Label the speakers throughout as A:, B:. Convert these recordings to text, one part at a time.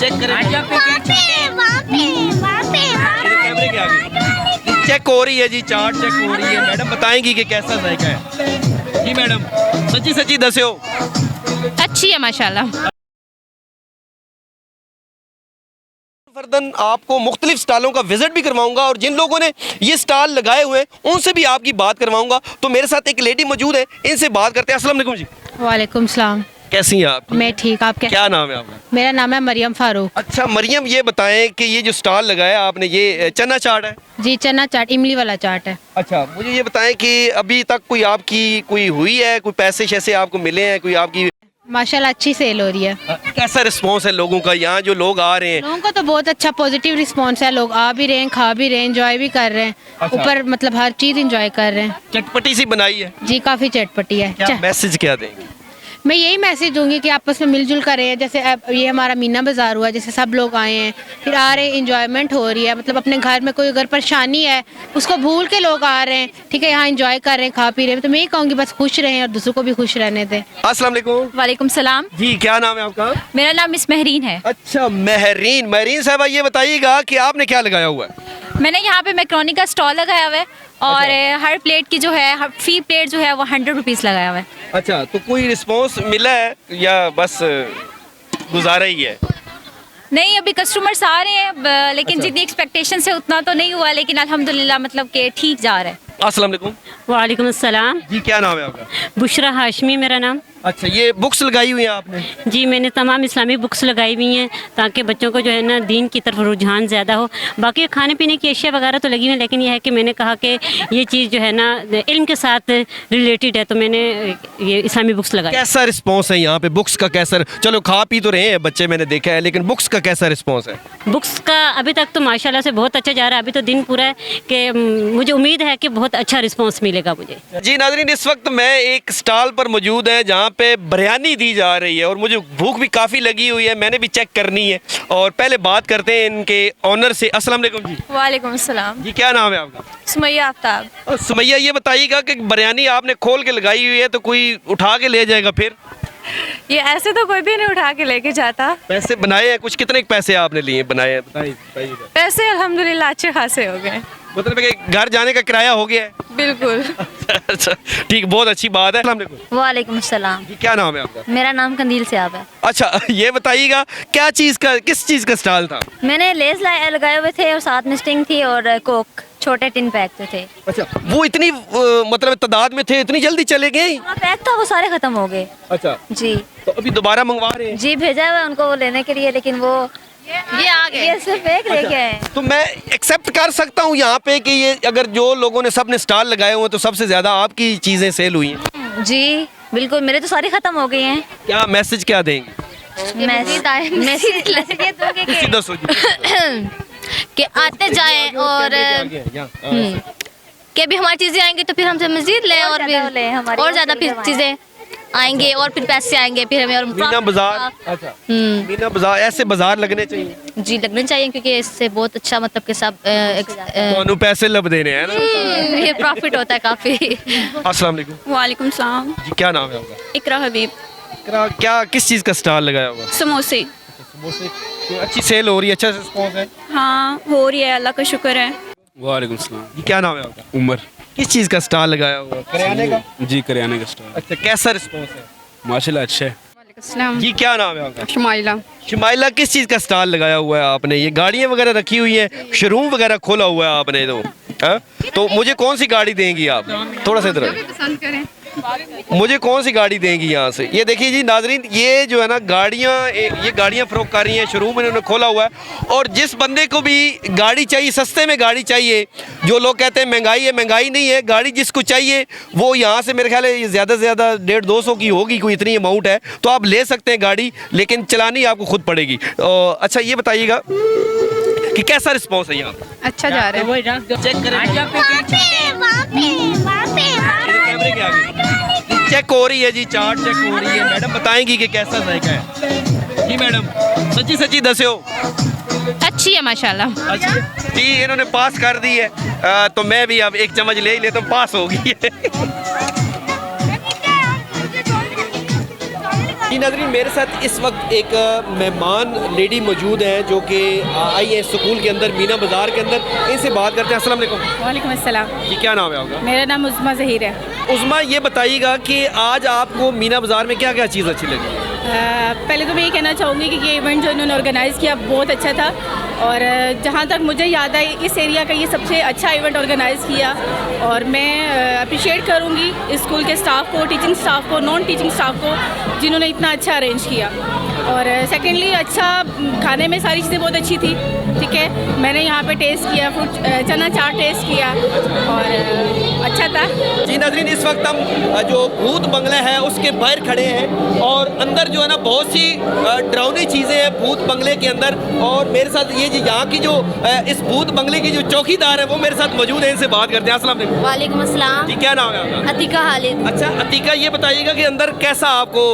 A: Check करें कैमरे के आगे चेक हो रही है जी, चाट चेक हो रही है। मैडम बताएंगी कि कैसा जायका है जी? मैडम सच्ची सच्ची दस्यो।
B: अच्छी है माशाल्लाह।
A: फर्दन आपको मुख्तलिफ स्टॉलों का विजिट भी करवाऊंगा और जिन लोगों ने ये स्टॉल लगाए हुए हैं उनसे भी आपकी बात करवाऊंगा। तो मेरे साथ एक लेडी मौजूद है, इनसे बात करते हैं। अस्सलाम वालेकुम जी।
B: वालेकुम सलाम।
A: कैसी हैं आप?
B: मैं ठीक, आप
A: क्या नाम है आपका?
B: मेरा नाम है मरियम फारूक।
A: अच्छा मरियम, ये बताएं कि ये जो स्टॉल लगाया आपने, ये चना चाट है?
B: जी चना चाट, इमली वाला चाट है।
A: अच्छा, मुझे ये बताएं कि अभी तक कोई आपकी कोई हुई है, कोई पैसे शैसे आपको मिले हैं, कोई आपकी?
B: माशाल्लाह अच्छी सेल हो रही है।
A: कैसा रिस्पॉन्स है लोगों का? यहाँ जो लोग आ रहे हैं
B: लोगों का तो बहुत अच्छा पॉजिटिव रिस्पांस है। लोग आ भी रहे हैं, खा भी रहे हैं, एंजॉय भी कर रहे हैं।
A: अच्छा।
B: ऊपर मतलब हर चीज़ एंजॉय कर रहे हैं।
A: चटपटी सी बनाई है
B: जी काफ़ी चटपटी है।
A: क्या मैसेज क्या देंगे?
B: मैं यही मैसेज दूंगी कि आपस में मिलजुल कर रहे हैं। जैसे अब ये हमारा मीना बाज़ार हुआ, जैसे सब लोग आए हैं, फिर आ रहे हैं, इंजॉयमेंट हो रही है। मतलब अपने घर में कोई अगर परेशानी है उसको भूल के लोग आ रहे हैं, ठीक है, यहाँ इंजॉय कर रहे हैं, खा पी रहे हैं। तो मैं यही कहूँगी बस खुश रहें और दूसरों को भी खुश रहने दें।
A: अस्सलाम वालेकुम।
C: वालेकुम सलाम।
A: जी क्या नाम है आपका?
C: मेरा नाम मिस महरीन है।
A: अच्छा महरीन, महरीन साहबा ये बताइएगा कि आपने क्या लगाया हुआ है?
C: मैंने यहाँ पे मैक्रोनी का स्टॉल लगाया हुआ है और हर प्लेट की जो है, फी प्लेट जो है वो 100 रुपीज़ लगाया हुआ है।
A: अच्छा, तो कोई रिस्पॉन्स मिला है या बस गुजारा ही है?
C: नहीं, अभी कस्टमर्स आ रहे हैं लेकिन
A: अच्छा।
C: जितनी एक्सपेक्टेशन से उतना तो नहीं हुआ, लेकिन अल्हम्दुलिल्लाह मतलब कि ठीक जा रहा है।
A: अस्सलाम वालेकुम।
D: वालेकुम अस्सलाम।
A: जी क्या नाम है आपका?
D: बुशरा हाशमी मेरा नाम।
A: अच्छा, ये बुक्स लगाई हुई हैं आपने?
D: जी मैंने तमाम इस्लामिक बुक्स लगाई हुई हैं ताकि बच्चों को जो है ना दीन की तरफ रुझान ज़्यादा हो। बाकी खाने पीने की अशिया वगैरह तो लगी हुई हैं, लेकिन यह है कि मैंने कहा कि ये चीज़ जो है ना इल्म के साथ रिलेटेड है, तो मैंने ये इस्लामिक बुक्स लगाई।
A: कैसा रिस्पॉन्स है यहाँ पे बुक्स का? कैसा, चलो खा पी तो रहे हैं बच्चे, मैंने देखा है, लेकिन बुक्स का कैसा रिस्पॉन्स है?
D: बुक्स का अभी तक तो माशाल्लाह से बहुत अच्छा जा रहा है। अभी तो दिन पूरा है कि मुझे उम्मीद है कि बहुत अच्छा रिस्पॉन्स मिलेगा मुझे।
A: जी नाज़रीन, इस वक्त मैं एक स्टॉल पर मौजूद है जहाँ पे बिरयानी दी जा रही है और मुझे भूख भी काफ़ी लगी हुई है, मैंने भी चेक करनी है। और पहले बात करते हैं इनके ऑनर से। अस्सलाम वालेकुम जी।
C: वालेकुम सलाम।
A: जी क्या नाम है आपका?
C: सुमैया आफ्ताब।
A: और सुमैया ये बताइएगा कि बिरयानी आपने खोल के लगाई हुई है तो कोई उठा के ले जाएगा फिर?
C: ये ऐसे तो कोई भी नहीं उठा के लेके जाता।
A: पैसे बनाए हैं कुछ? कितने पैसे आपने लिए बनाए हैं बताइए।
C: पैसे अल्हम्दुलिल्लाह अच्छे खासे हो गए।
A: मतलब कि घर जाने का किराया हो गया है?
C: बिल्कुल।
A: अच्छा ठीक, बहुत अच्छी बात है। अस्सलाम वालेकुम।
E: वालेकुम सलाम।
A: जी क्या नाम है आपका?
E: मेरा नाम कंदील सियाब है।
A: अच्छा ये बताइएगा क्या चीज़ का, किस चीज़ का स्टॉल था?
E: मैंने लेस लगाए हुए थे और साथ में स्टिंग थी और कोक छोटे टिन पैक थे।
A: अच्छा, वो इतनी मतलब तादाद में थे, इतनी जल्दी चले गए?
E: पैक था वो सारे खत्म हो गए।
A: अच्छा
E: जी
A: तो अभी दोबारा मंगवा रहे हैं?
E: जी भेजा हुआ है उनको वो लेने के लिए, लेकिन वो ये आ गए, ये सिर्फ एक लेके आए।
A: तो मैं एक्सेप्ट कर सकता हूँ यहाँ पे कि ये अगर जो लोगों ने सब ने स्टॉल लगाए हुए हैं तो सबसे ज्यादा आपकी चीजें सेल हुई हैं?
E: जी बिल्कुल, मेरे तो सारी खत्म हो गई हैं।
A: क्या मैसेज क्या देंगे?
E: मैसेज ये दोगे
A: किसी दसो जी।
E: कि आते जाए और कि भी हमारी चीजें आएंगी तो फिर हमसे मजीद लें और फिर और ज्यादा फिर चीजें आएंगे और फिर पैसे आएंगे फिर हमें और
A: मीना बाजार। अच्छा मीना बाजार, ऐसे बाजार लगने चाहिए
E: जी, लगने चाहिए क्योंकि इससे बहुत अच्छा मतलब के सब
A: तो पैसे लब देने हैं ना,
E: ये प्रॉफिट होता है काफी।
A: अस्सलाम वालेकुम।
C: वालेकुम सलाम।
A: जी क्या नाम है आपका?
C: इकरा हबीब।
A: क्या किस चीज़ का स्टॉल लगाया हुआ?
C: समोसे।
A: समोसे। तो अच्छी सेल हो रही है, अच्छा रिस्पॉन्स है?
C: हाँ हो रही है, अल्लाह का शुक्र है।
F: वालेकुम सलाम।
A: जी क्या नाम है आपका?
F: उमर।
A: किस चीज़ का स्टॉल लगाया हुआ? किराने का?
F: जी करियाने का स्टॉल।
A: अच्छा कैसा रिस्पॉन्स है?
F: माशाल्लाह अच्छा है।
A: जी क्या नाम है आपका?
B: शुमाइला।
A: शुमाइला, किस चीज़ का स्टॉल लगाया हुआ है आपने? ये गाड़ियाँ वगैरह रखी हुई हैं, शोरूम वगैरह खोला हुआ है आपने तो मुझे कौन सी गाड़ी देंगी आप? थोड़ा सा इधर
B: पसंद करें।
A: मुझे कौन सी गाड़ी देंगी यहाँ से? ये देखिए जी नाजरीन, ये जो है ना गाड़ियाँ, ये गाड़ियाँ फरोख्त कर रही हैं, शोरूम इन्होंने खोला हुआ है। और जिस बंदे को भी गाड़ी चाहिए, सस्ते में गाड़ी चाहिए, जो लोग कहते हैं महंगाई है, महंगाई नहीं है, गाड़ी जिसको चाहिए वो यहाँ से, मेरे ख्याल है ज़्यादा से ज़्यादा 150-200 की होगी, कोई इतनी अमाउंट है, तो आप ले सकते हैं गाड़ी, लेकिन चलानी आपको खुद पड़ेगी। अच्छा ये बताइएगा कि कैसा रिस्पॉन्स है यहाँ?
B: अच्छा जा रहा है।
A: चेक करें कैमरे के आगे। चेक हो रही है जी, चाट चेक हो रही है। मैडम बताएंगी कि कैसा जायका है? जी मैडम सच्ची सच्ची दस्यो।
B: अच्छी है माशाल्लाह।
A: अच्छा जी, इन्होंने पास कर दी है तो मैं भी अब एक चम्मच ले ही लेता हूँ, पास हो गई है। जी नाज़रीन, मेरे साथ इस वक्त एक मेहमान लेडी मौजूद हैं जो कि आई है स्कूल के अंदर, मीना बाज़ार के अंदर। इनसे बात करते हैं। अस्सलाम वालेकुम।
G: वालेकुम अस्सलाम।
A: जी, क्या नाम है आपका?
G: मेरा नाम उज़मा ज़हीर है।
A: उज़मा, ये बताइएगा कि आज आपको मीना बाज़ार में क्या क्या चीज़ अच्छी लगी?
G: पहले तो मैं ये कहना चाहूँगी कि ये इवेंट जो इन्होंने ऑर्गेनाइज़ किया बहुत अच्छा था, और जहाँ तक मुझे याद है इस एरिया का ये सबसे अच्छा इवेंट ऑर्गेनाइज़ किया, और मैं अप्रिशिएट करूँगी स्कूल के स्टाफ को, टीचिंग स्टाफ को, नॉन टीचिंग स्टाफ को, जिन्होंने इतना अच्छा अरेंज किया। और सेकेंडली अच्छा खाने में सारी चीज़ें बहुत अच्छी थी। ठीक है, मैंने यहाँ पे टेस्ट किया, फ्रूट चना चाट टेस्ट किया और अच्छा था।
A: जी नाज़रीन, इस वक्त हम जो भूत बंगला है उसके बाहर खड़े हैं और अंदर जो है ना बहुत सी डरावनी चीज़ें हैं भूत बंगले के अंदर। और मेरे साथ ये जी यहाँ की जो इस भूत बंगले की जो चौकीदार है वो मेरे साथ मौजूद है, इनसे बात करते हैं। अस्सलाम वालेकुम।
E: वालेकुम अस्सलाम।
A: जी, क्या नाम है आपका?
E: अतीका खालिद।
A: अच्छा अतीका, ये बताइएगा कि अंदर कैसा आपको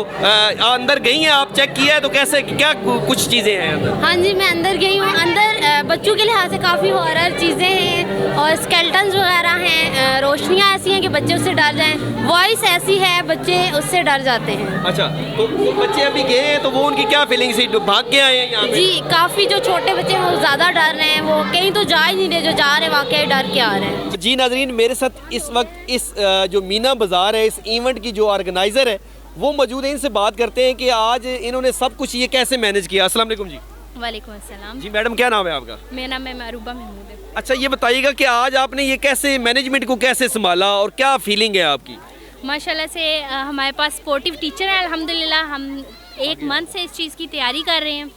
A: अंदर गई हैं आप, चेक किया है तो कैसे क्या कुछ चीज़ें हैं अंदर?
E: हाँ जी, मैं अंदर गई हूँ। अंदर बच्चों के लिहाज से काफ़ी हॉरर चीज़ें हैं और स्केल्टन्स वगैरह हैं, रोशनियाँ ऐसी हैं कि बच्चे उससे डर जाएं, वॉइस ऐसी है बच्चे उससे डर जाते हैं।
A: अच्छा, तो बच्चे अभी गए हैं तो वो उनकी क्या फीलिंग्स थी, भाग के आए हैं यहाँ पे?
E: जी, काफ़ी जो छोटे बच्चे हैं वो ज़्यादा डर रहे हैं, वो कहीं तो जा ही नहीं रहे, जो जा रहे वाकई डर के आ रहे हैं।
A: जी नाज़रीन, मेरे साथ इस वक्त इस जो मीना बाज़ार है, इस इवेंट की जो ऑर्गेनाइज़र है वो मौजूद है। इनसे बात करते हैं कि आज इन्होंने सब कुछ ये कैसे मैनेज किया। अस्सलाम वालेकुम जी।
E: वालेकुम अस्सलाम।
A: जी मैडम, क्या नाम है आपका?
E: मेरा नाम है महरूबा महमूद है।
A: अच्छा, ये बताइएगा कि आज आपने ये कैसे मैनेजमेंट को कैसे संभाला और क्या फीलिंग है आपकी?
E: माशाल्लाह से हमारे पास सपोर्टिव टीचर है अल्हम्दुलिल्लाह। हम एक मंथ से इस चीज़ की तैयारी कर रहे हैं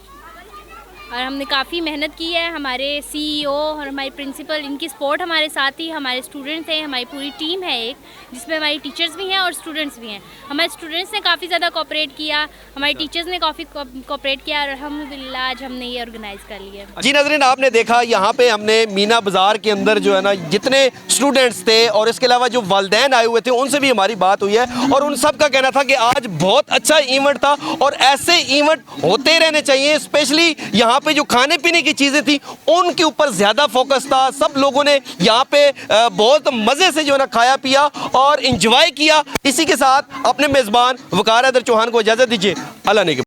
E: और हमने काफ़ी मेहनत की है। हमारे सीईओ और हमारे प्रिंसिपल, इनकी सपोर्ट हमारे साथ ही, हमारे स्टूडेंट्स हैं, हमारी पूरी टीम है एक, जिसमें हमारी टीचर्स भी हैं और स्टूडेंट्स भी हैं। हमारे स्टूडेंट्स ने काफ़ी ज़्यादा कोऑपरेट किया, हमारे टीचर्स ने काफ़ी कोऑपरेट किया और अल्हम्दुलिल्लाह आज हमने ये ऑर्गेनाइज़ कर लिया।
A: जी नाज़रीन, आपने देखा यहाँ पे हमने मीना बाज़ार के अंदर जो है ना जितने स्टूडेंट्स थे और इसके अलावा जो वालिदैन आए हुए थे उनसे भी हमारी बात हुई है और उन सब का कहना था कि आज बहुत अच्छा इवेंट था और ऐसे इवेंट होते रहने चाहिए। स्पेशली यहाँ पे जो खाने पीने की चीज़ें थी उनके ऊपर ज़्यादा फोकस था। सब लोगों ने यहाँ पे बहुत मज़े से जो है ना खाया पिया और इंजॉय किया। इसी के साथ अपने मेज़बान वकार हैदर चौहान को इजाज़त दीजिए। अल्लाह ने